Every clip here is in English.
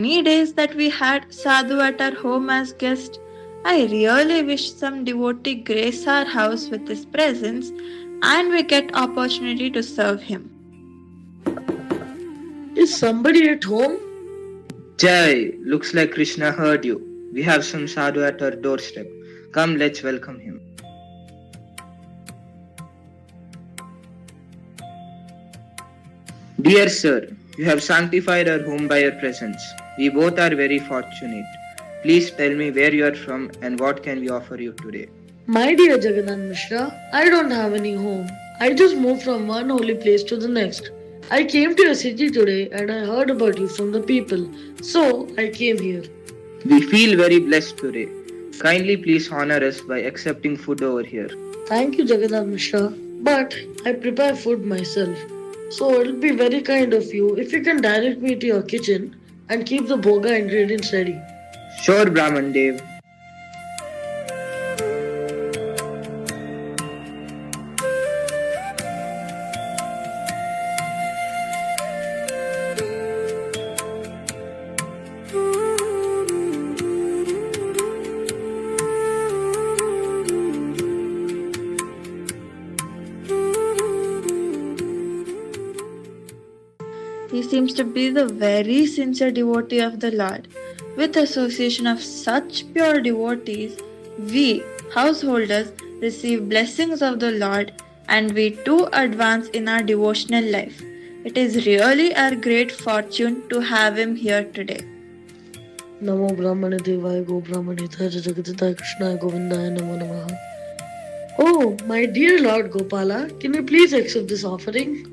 Many days that we had Sadhu at our home as guest, I really wish some devotee grace our house with his presence and we get opportunity to serve him. Is somebody at home? Jai, looks like Krishna heard you. We have some sadhu at our doorstep. Come, let's welcome him. Dear sir, you have sanctified our home by your presence. We both are very fortunate. Please tell me where you are from and what can we offer you today. My dear Jagannath Mishra, I don't have any home. I just moved from one holy place to the next. I came to your city today and I heard about you from the people. So I came here. We feel very blessed today. Kindly please honor us by accepting food over here. Thank you, Jagannath Mishra. But I prepare food myself. So it'll be very kind of you if you can direct me to your kitchen and keep the bhoga ingredients ready. Sure, Brahman Dev. He seems to be the very sincere devotee of the Lord. With association of such pure devotees, we, householders, receive blessings of the Lord and we too advance in our devotional life. It is really our great fortune to have him here today. Namo Brahmane Devaya Go Brahmane Taja Jagadita Krishna Govindaya Namo Namaha. Oh, my dear Lord Gopala, can you please accept this offering?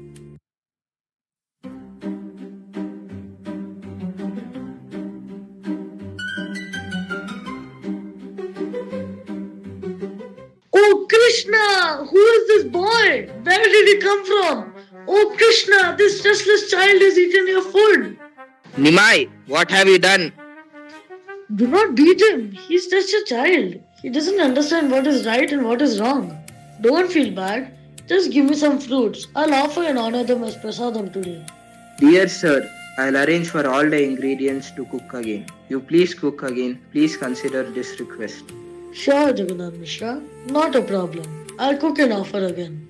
Oh Krishna, who is this boy? Where did he come from? Oh Krishna, this restless child has eaten your food. Nimai, what have you done? Do not beat him. He's just a child. He doesn't understand what is right and what is wrong. Don't feel bad. Just give me some fruits. I'll offer and honor them as prasadam today. Dear sir, I'll arrange for all the ingredients to cook again. You please cook again. Please consider this request. Sure, Jagannath Mishra. Not a problem. I'll cook and offer again.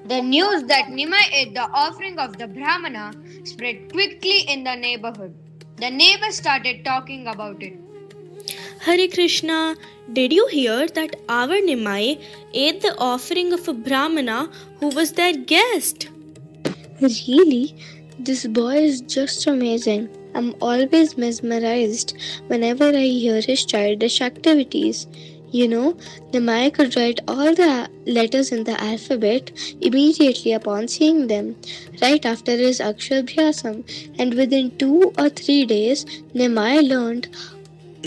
The news that Nimai ate the offering of the Brahmana spread quickly in the neighborhood. The neighbors started talking about it. Hare Krishna, did you hear that our Nimai ate the offering of a Brahmana who was their guest? Really? This boy is just amazing. I'm always mesmerized whenever I hear his childish activities. You know, Nimai could write all the letters in the alphabet immediately upon seeing them, right after his Aksharbhyasam, and within 2 or 3 days, Nimai learned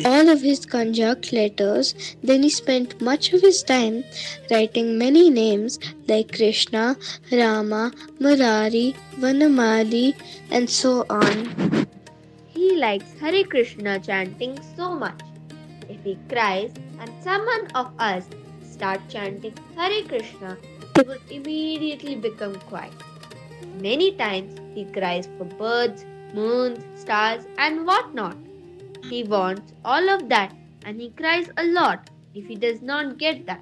all of his conjunct letters. Then he spent much of his time writing many names like Krishna, Rama, Murari, Vanamali, and so on. He likes Hare Krishna chanting so much. If he cries and someone of us start chanting Hare Krishna, he would immediately become quiet. Many times he cries for birds, moons, stars, and whatnot. He wants all of that and he cries a lot if he does not get that.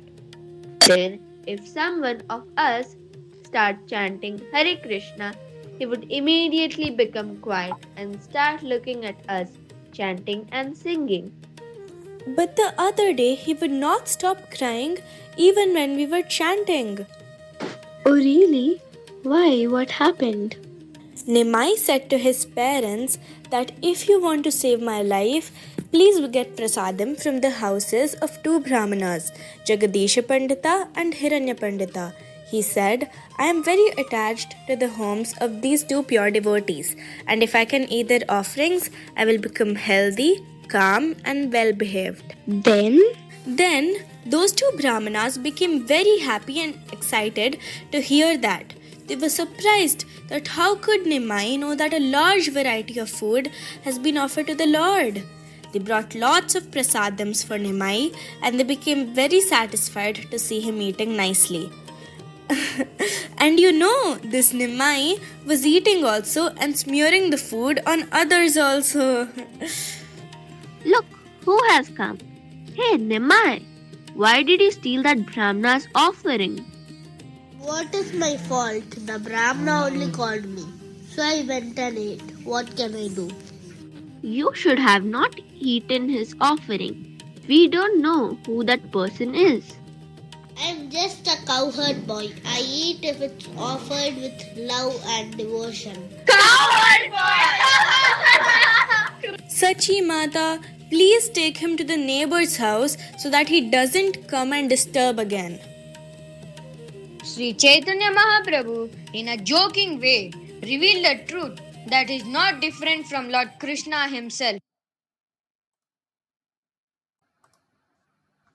Then, if someone of us start chanting Hare Krishna, he would immediately become quiet and start looking at us, chanting and singing. But the other day he would not stop crying even when we were chanting. Oh, really? Why? What happened? Nimai said to his parents that if you want to save my life, please get prasadam from the houses of 2 Brahmanas, Jagadisha Pandita and Hiranya Pandita. He said, I am very attached to the homes of these 2 pure devotees, and if I can eat their offerings, I will become healthy, calm, and well behaved. Then those 2 Brahmanas became very happy and excited to hear that. They were surprised that how could Nimai know that a large variety of food has been offered to the Lord. They brought lots of prasadams for Nimai and they became very satisfied to see him eating nicely. And this Nimai was eating also and smearing the food on others also. Look, who has come? Hey, Nimai, why did you steal that Brahmana's offering? What is my fault? The Brahmana only called me. So I went and ate. What can I do? You should have not eaten his offering. We don't know who that person is. I'm just a cowherd boy. I eat if it's offered with love and devotion. Sachi Mata, please take him to the neighbor's house so that he doesn't come and disturb again. Sri Chaitanya Mahaprabhu, in a joking way, revealed the truth that is not different from Lord Krishna himself.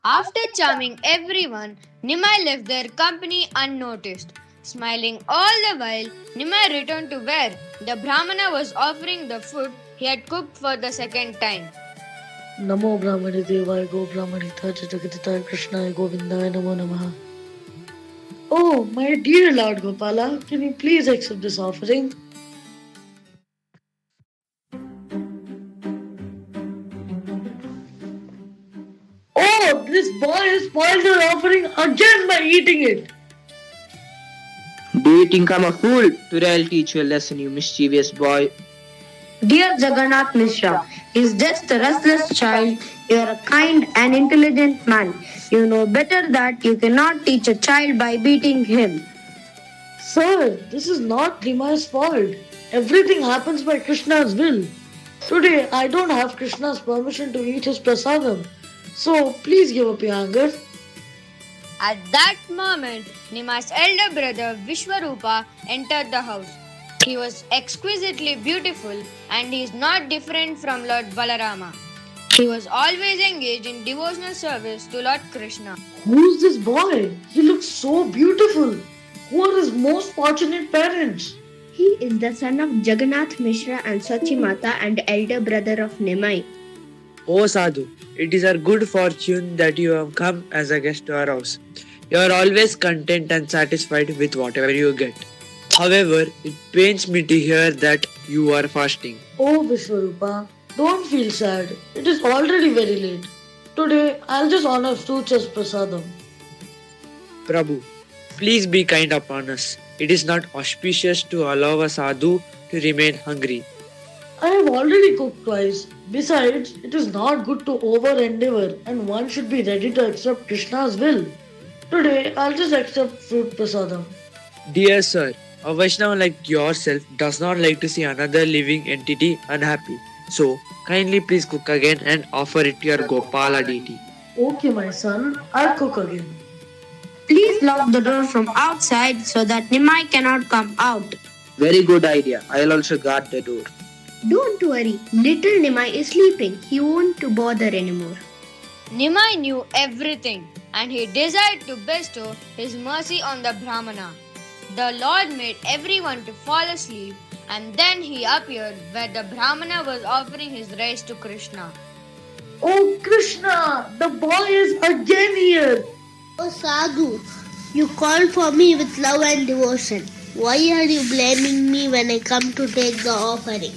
After charming everyone, Nimai left their company unnoticed. Smiling all the while, Nimai returned to where the Brahmana was offering the food he had cooked for the second time. Namo Brahmani Devaya Go Brahmani Thaja Jagaditaya Krishnaya Govindaya Namo Namaha. Oh, my dear Lord Gopala, can you please accept this offering? Oh, this boy has spoiled your offering again by eating it. Do you think I'm a fool? Today I'll teach you a lesson, you mischievous boy. Dear Jagannath Mishra, he's just a restless child. You are a kind and intelligent man. You know better that you cannot teach a child by beating him. Sir, this is not Nimai's fault. Everything happens by Krishna's will. Today, I don't have Krishna's permission to eat his prasadam. So, please give up your anger. At that moment, Nimai's elder brother Vishwarupa entered the house. He was exquisitely beautiful and he is not different from Lord Balarama. He was always engaged in devotional service to Lord Krishna. Who's this boy? He looks so beautiful. Who are his most fortunate parents? He is the son of Jagannath Mishra and Sachi Mata and elder brother of Nimai. Oh Sadhu, it is our good fortune that you have come as a guest to our house. You are always content and satisfied with whatever you get. However, it pains me to hear that you are fasting. Oh Vishwarupa, don't feel sad. It is already very late. Today, I'll just honor fruits as prasadam. Prabhu, please be kind upon us. It is not auspicious to allow a sadhu to remain hungry. I have already cooked twice. Besides, it is not good to over-endeavor and one should be ready to accept Krishna's will. Today, I'll just accept fruit prasadam. Dear sir, a Vaishnava like yourself does not like to see another living entity unhappy. So, kindly please cook again and offer it to your Gopala deity. Okay, my son, I'll cook again. Please lock the door from outside so that Nimai cannot come out. Very good idea. I'll also guard the door. Don't worry, little Nimai is sleeping. He won't to bother anymore. Nimai knew everything and he desired to bestow his mercy on the Brahmana. The Lord made everyone to fall asleep and then he appeared where the Brahmana was offering his rice to Krishna. Oh Krishna, the boy is again here. Oh Sadhu, you called for me with love and devotion. Why are you blaming me when I come to take the offering?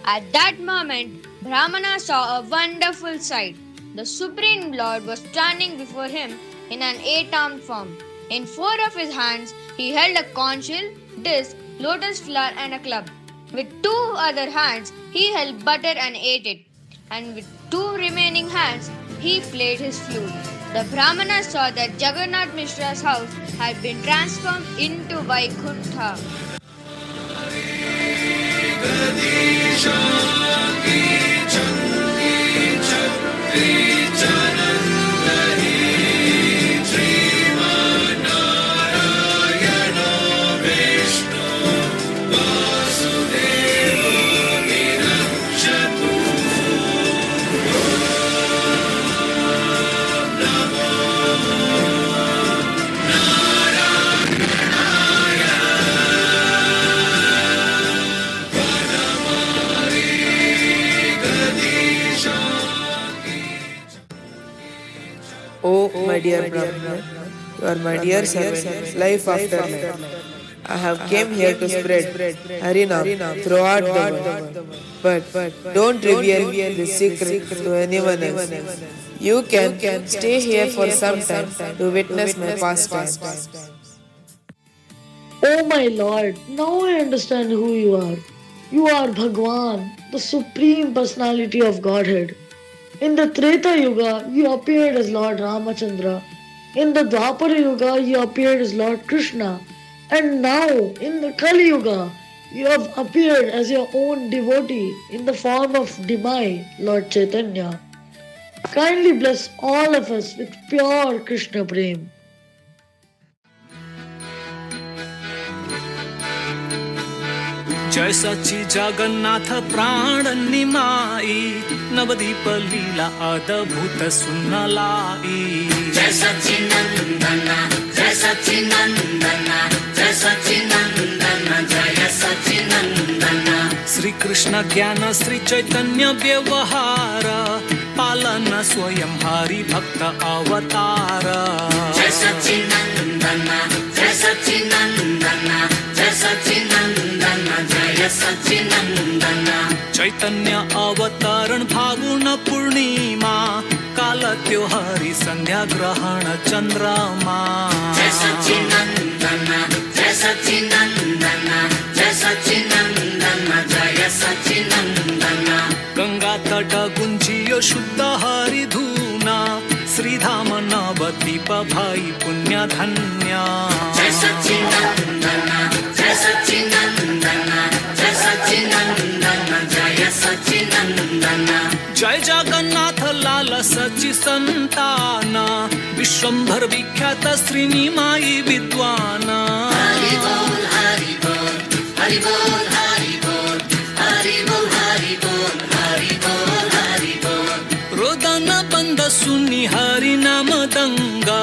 At that moment, Brahmana saw a wonderful sight. The Supreme Lord was standing before him in an 8-armed form. In 4 of his hands, he held a conch shell, disc, lotus flower and a club. With 2 other hands, he held butter and ate it. And with 2 remaining hands, he played his flute. The Brahmana saw that Jagannath Mishra's house had been transformed into Vaikuntha. Oh, my dear Brahman, you are my dear servant, life after life. I have came here to spread Harinam throughout the world. But don't reveal the secret to anyone else. You can stay here for some time to witness my pastimes. Oh my lord, now I understand who you are. You are Bhagwan, the supreme personality of Godhead. In the Treta Yuga, you appeared as Lord Ramachandra. In the Dwapara Yuga, you appeared as Lord Krishna. And now, in the Kali Yuga, you have appeared as your own devotee in the form of Dimai, Lord Chaitanya. Kindly bless all of us with pure Krishna Prem. जय सच्ची जगन्नाथ प्राण निमाई नवदीप लीला अद्भुत सुनलाई जय सच्ची नंदना जय सच्ची नंदना जय सच्ची नंदना जय सच्ची नंदना श्री कृष्ण ज्ञान श्री चैतन्य व्यवहार पालन स्वयं हरि भक्त अवतार जय सच्ची नंदना जय सच्ची नंदना जय सच्ची नंदना जय सच्ची नंदना चैतन्य अवतरण फागुन पूर्णिमा काल त्योहारी संध्या ग्रहण चंद्रमा जय सच्ची नंदना जय सच्ची नंदना जय सच्ची नंदना जय सच्ची नंदना गंगा तट गुंजियो शुद्ध हरि धूना श्रीधाम नवदीप भाई पुण्य धन्य जय सच्ची नंदना जय सच्ची नंदना जय सच्ची नंदना जय सच्ची नंदना जय जगन्नाथ लाल सच्ची संतान विश्वंभर विख्यात श्रीनिमाई विद्वान हरि बोल हरि बोल हरि बोल हरि बोल हरि बोल हरि बोल हरि बोल हरि बोल रोदन बंद सुनी हरि नाम दंगा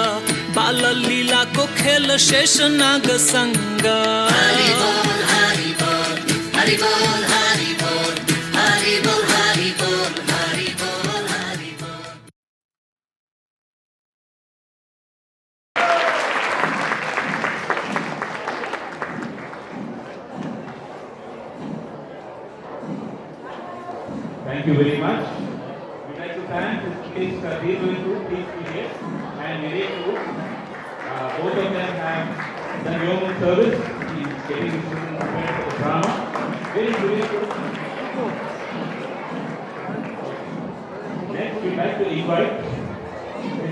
बाल लीला को खेल शेष नाग संग हरि बोल हरि बोल हरि बोल हरि बोल हरि बोल हरि बोल हरि बोल हरि बोल Thank you very much. We'd like to thank the students that they going to teach period and Vivek too. Both of them have done yeoman service in getting the students prepared for the drama. Very beautiful. Next, we'd like to invite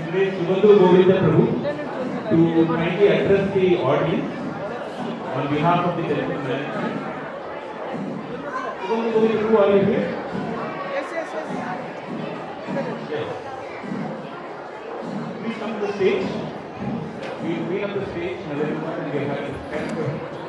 today's Subandhu Govinda Prabhu to kindly address the audience on behalf of the television management. Subandhu Govinda Prabhu, are you here? Yes. Please come to the stage. We'll clean up the stage and then we have to